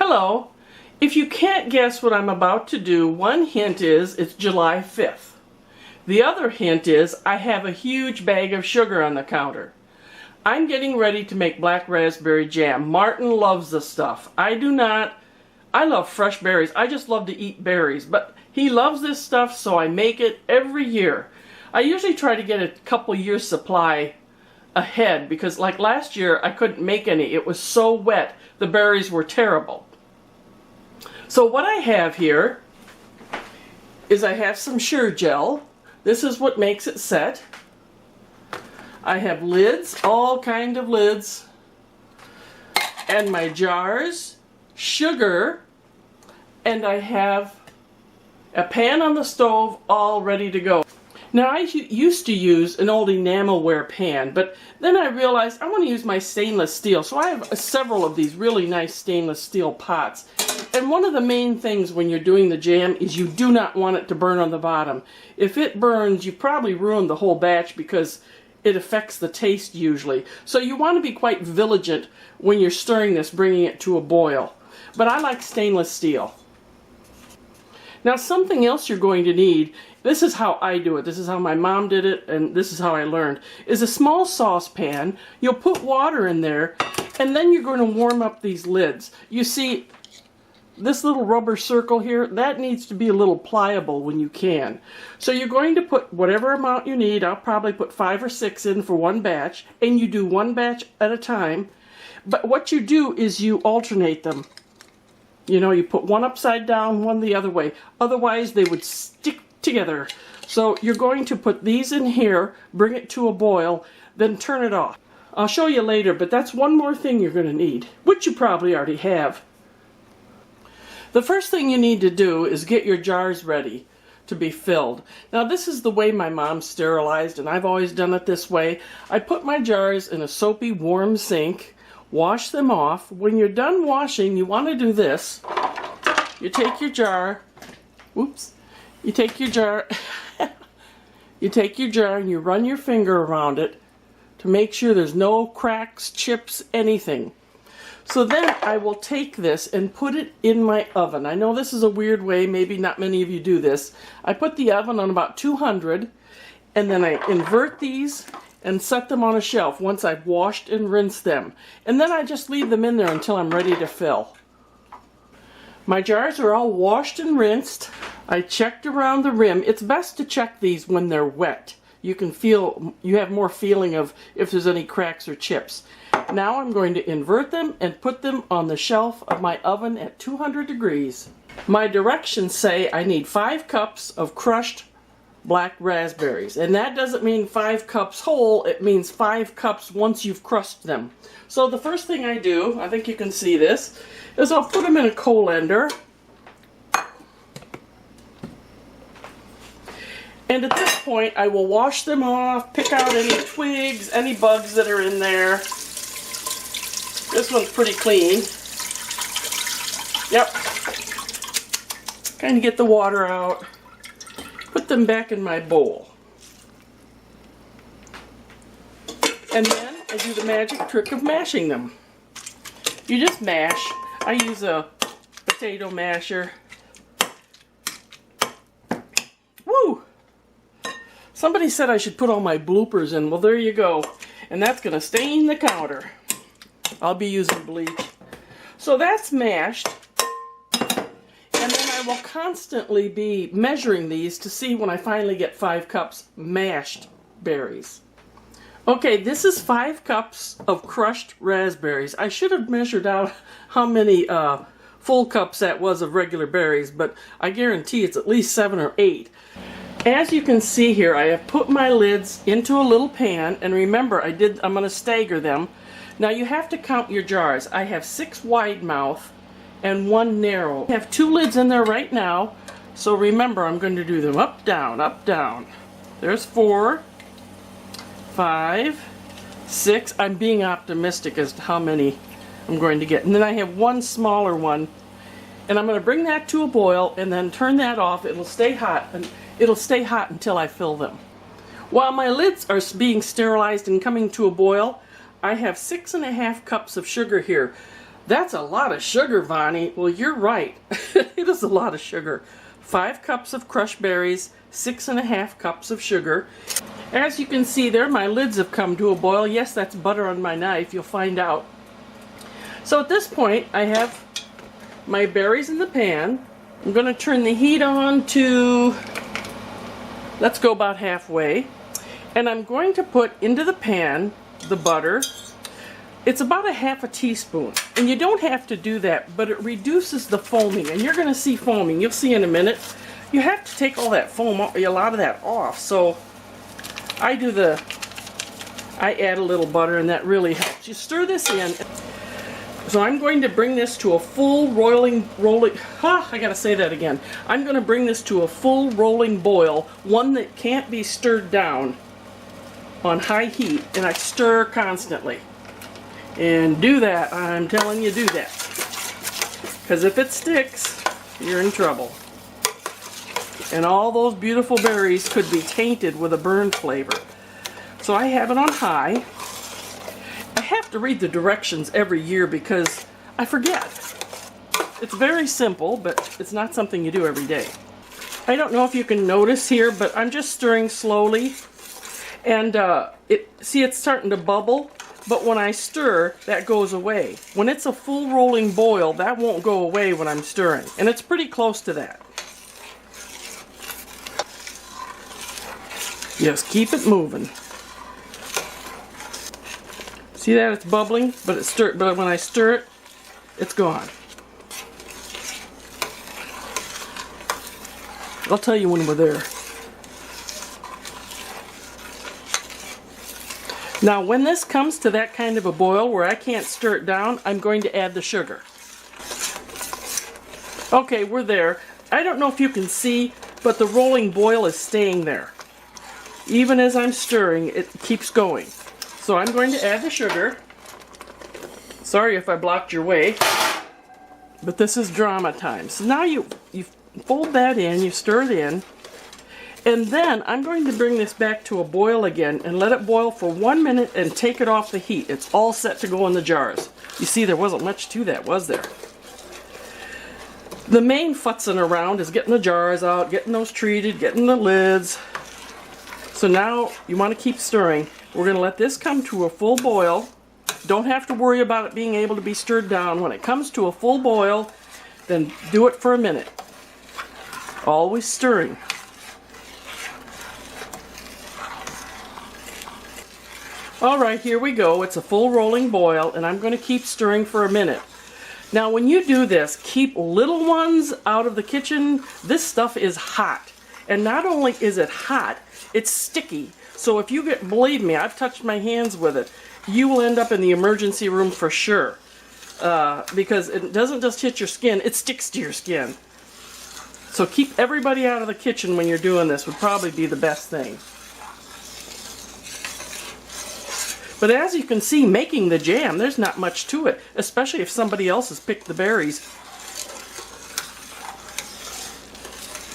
Hello. If you can't guess what I'm about to do, one hint is it's July 5th. The other hint is I have a huge bag of sugar on the counter. I'm getting ready to make black raspberry jam. Martin loves the stuff. I do not. I love fresh berries. I just love to eat berries, but he loves this stuff, so I make it every year. I usually try to get a couple years supply ahead because like last year I couldn't make any. It was so wet. The berries were terrible. So what I have here is I have some Sure Jell. This is what makes it set. I have lids, all kind of lids, and my jars, sugar, and I have a pan on the stove all ready to go. Now I used to use an old enamelware pan, but then I realized I want to use my stainless steel. So I have several of these really nice stainless steel pots. And one of the main things when you're doing the jam is you do not want it to burn on the bottom. If it burns, you probably ruined the whole batch because it affects the taste usually. So you want to be quite vigilant when you're stirring this, bringing it to a boil. But I like stainless steel. Now something else you're going to need, this is how I do it, this is how my mom did it, and this is how I learned, is a small saucepan. You'll put water in there, and then you're going to warm up these lids. You see, this little rubber circle here, that needs to be a little pliable when you can. So you're going to put whatever amount you need. I'll probably put 5 or 6 in for one batch, and you do one batch at a time. But what you do is you alternate them. You know, you put one upside down, one the other way. Otherwise, they would stick together. So you're going to put these in here, bring it to a boil, then turn it off. I'll show you later, but that's one more thing you're going to need, which you probably already have. The first thing you need to do is get your jars ready to be filled. Now this is the way my mom sterilized, and I've always done it this way. I put my jars in a soapy warm sink, wash them off. When you're done washing, you want to do this. You take your jar, you take your jar and you run your finger around it to make sure there's no cracks, chips, anything. So then I will take this and put it in my oven. I know this is a weird way, maybe not many of you do this. I put the oven on about 200 and then I invert these and set them on a shelf once I've washed and rinsed them. And then I just leave them in there until I'm ready to fill. My jars are all washed and rinsed. I checked around the rim. It's best to check these when they're wet. You can feel, you have more feeling of if there's any cracks or chips. Now I'm going to invert them and put them on the shelf of my oven at 200 degrees. My directions say I need 5 cups of crushed black raspberries. And that doesn't mean 5 cups whole, it means 5 cups once you've crushed them. So the first thing I do, I think you can see this, is I'll put them in a colander. And at this point I will wash them off, pick out any twigs, any bugs that are in there. This one's pretty clean. Yep. Kind of get the water out. Put them back in my bowl. And then I do the magic trick of mashing them. You just mash. I use a potato masher. Woo! Somebody said I should put all my bloopers in. Well, there you go. And that's going to stain the counter. I'll be using bleach. So that's mashed. And then I will constantly be measuring these to see when I finally get 5 cups mashed berries. Okay, this is 5 cups of crushed raspberries. I should have measured out how many full cups that was of regular berries, but I guarantee it's at least 7 or 8. As you can see here, I have put my lids into a little pan, and remember I'm going to stagger them. Now you have to count your jars. I have 6 wide mouth and 1 narrow. I have 2 lids in there right now, so remember I'm going to do them up, down, up, down. There's 4, 5, 6. I'm being optimistic as to how many I'm going to get. And then I have 1 smaller one, and I'm going to bring that to a boil and then turn that off. It'll stay hot, and it'll stay hot until I fill them. While my lids are being sterilized and coming to a boil, I have 6.5 cups of sugar here. That's a lot of sugar, Vonnie. Well, you're right. It is a lot of sugar. 5 cups of crushed berries, 6.5 cups of sugar. As you can see there, my lids have come to a boil. Yes, that's butter on my knife. You'll find out. So at this point, I have my berries in the pan. I'm going to turn the heat on to, let's go about halfway. And I'm going to put into the pan the butter. It's about 1/2 teaspoon. And you don't have to do that, but it reduces the foaming. And you're going to see foaming. You'll see in a minute. You have to take all that foam, a lot of that off. So I add a little butter, and that really helps. You stir this in. So I'm going to bring this to a full rolling, I gotta say that again. I'm going to bring this to a full rolling boil, one that can't be stirred down on high heat, and I stir constantly. And do that, I'm telling you, do that. Because if it sticks, you're in trouble. And all those beautiful berries could be tainted with a burned flavor. So I have it on high. I have to read the directions every year because I forget. It's very simple, but it's not something you do every day. I don't know if you can notice here, but I'm just stirring slowly. And see, it's starting to bubble. But when I stir, that goes away. When it's a full rolling boil, that won't go away when I'm stirring. And it's pretty close to that. Just keep it moving. See that? It's bubbling, but when I stir it, it's gone. I'll tell you when we're there. Now, when this comes to that kind of a boil where I can't stir it down, I'm going to add the sugar. Okay, we're there. I don't know if you can see, but the rolling boil is staying there. Even as I'm stirring, it keeps going. So I'm going to add the sugar. Sorry if I blocked your way, but this is drama time. So now you fold that in, you stir it in, and then I'm going to bring this back to a boil again and let it boil for 1 minute and take it off the heat. It's all set to go in the jars. You see, there wasn't much to that, was there? The main futzing around is getting the jars out, getting those treated, getting the lids. So now you want to keep stirring. We're going to let this come to a full boil. Don't have to worry about it being able to be stirred down. When it comes to a full boil, then do it for a minute. Always stirring. Alright, here we go. It's a full rolling boil, and I'm going to keep stirring for a minute. Now when you do this, keep little ones out of the kitchen. This stuff is hot. And not only is it hot, it's sticky. So if you believe me, I've touched my hands with it, you will end up in the emergency room for sure. Because it doesn't just hit your skin, it sticks to your skin. So keep everybody out of the kitchen when you're doing this would probably be the best thing. But as you can see, making the jam, there's not much to it, especially if somebody else has picked the berries.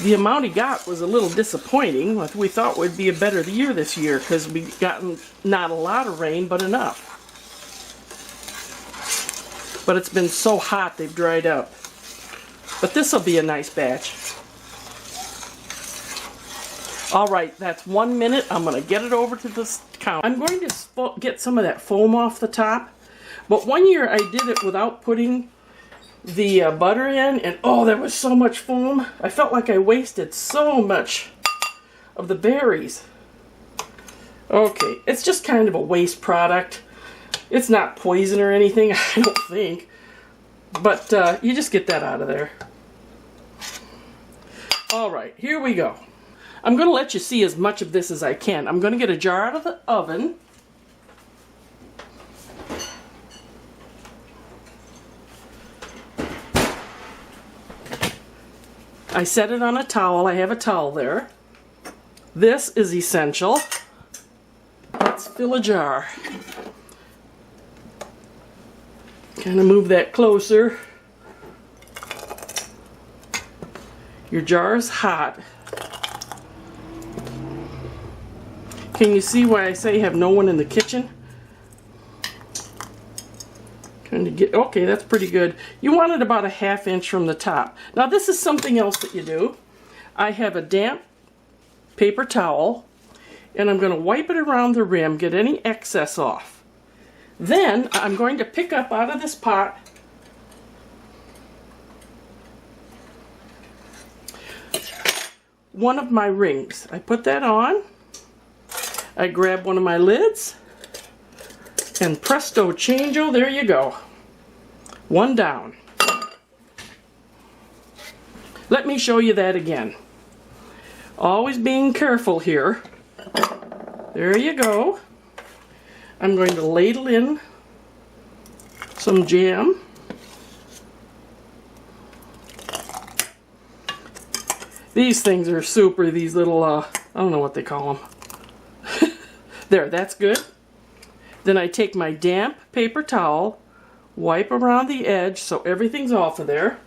The amount he got was a little disappointing. We thought would be a better year this year because we gotten not a lot of rain, but enough. But it's been so hot they've dried up. But this will be a nice batch. Alright, that's 1 minute. I'm going to get it over to this counter. I'm going to get some of that foam off the top. But one year I did it without putting the butter in, and oh, there was so much foam. I felt like I wasted so much of the berries. Okay, it's just kind of a waste product. It's not poison or anything, I don't think. But you just get that out of there. Alright, here we go. I'm going to let you see as much of this as I can. I'm going to get a jar out of the oven. I set it on a towel. I have a towel there. This is essential. Let's fill a jar. Kind of move that closer. Your jar is hot. Can you see why I say have no one in the kitchen? Trying to get, okay, that's pretty good. You want it about a 1/2 inch from the top. Now this is something else that you do. I have a damp paper towel, and I'm going to wipe it around the rim, get any excess off. Then I'm going to pick up out of this pot one of my rings. I put that on, I grab one of my lids, and presto changeo, there you go. One down. Let me show you that again. Always being careful here. There you go. I'm going to ladle in some jam. These things are super, these little, I don't know what they call them. There, that's good. Then I take my damp paper towel, wipe around the edge so everything's off of there.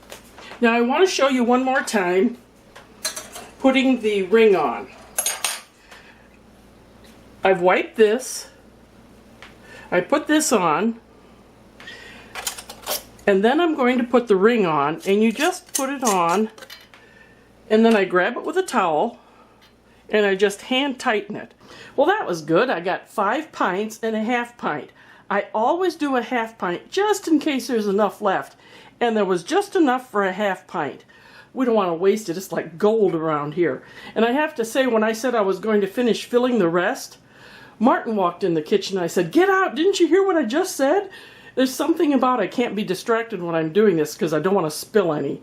Now I want to show you one more time putting the ring on. I've wiped this, I put this on, and then I'm going to put the ring on, and you just put it on, and then I grab it with a towel, and I just hand tighten it. Well, that was good. I got 5 pints and a 1/2 pint. I always do a 1/2 pint just in case there's enough left, and there was just enough for a 1/2 pint. We don't want to waste it. It's like gold around here. And I have to say, when I said I was going to finish filling the rest, Martin walked in the kitchen and I said, "Get out, didn't you hear what I just said?" There's something about I can't be distracted when I'm doing this because I don't want to spill any.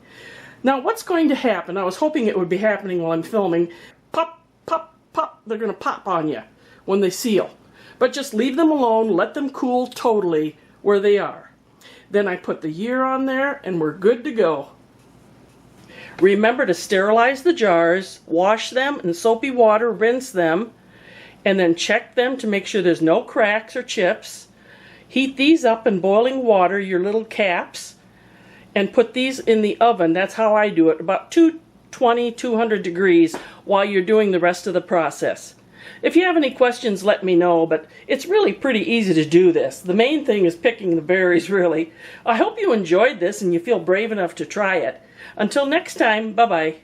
Now what's going to happen, I was hoping it would be happening while I'm filming, pop, pop, pop, they're going to pop on you when they seal. But just leave them alone, let them cool totally where they are. Then I put the year on there and we're good to go. Remember to sterilize the jars, wash them in soapy water, rinse them, and then check them to make sure there's no cracks or chips. Heat these up in boiling water, your little caps, and put these in the oven. That's how I do it, about 220, 200 degrees while you're doing the rest of the process. If you have any questions, let me know, but it's really pretty easy to do this. The main thing is picking the berries, really. I hope you enjoyed this and you feel brave enough to try it. Until next time, bye-bye.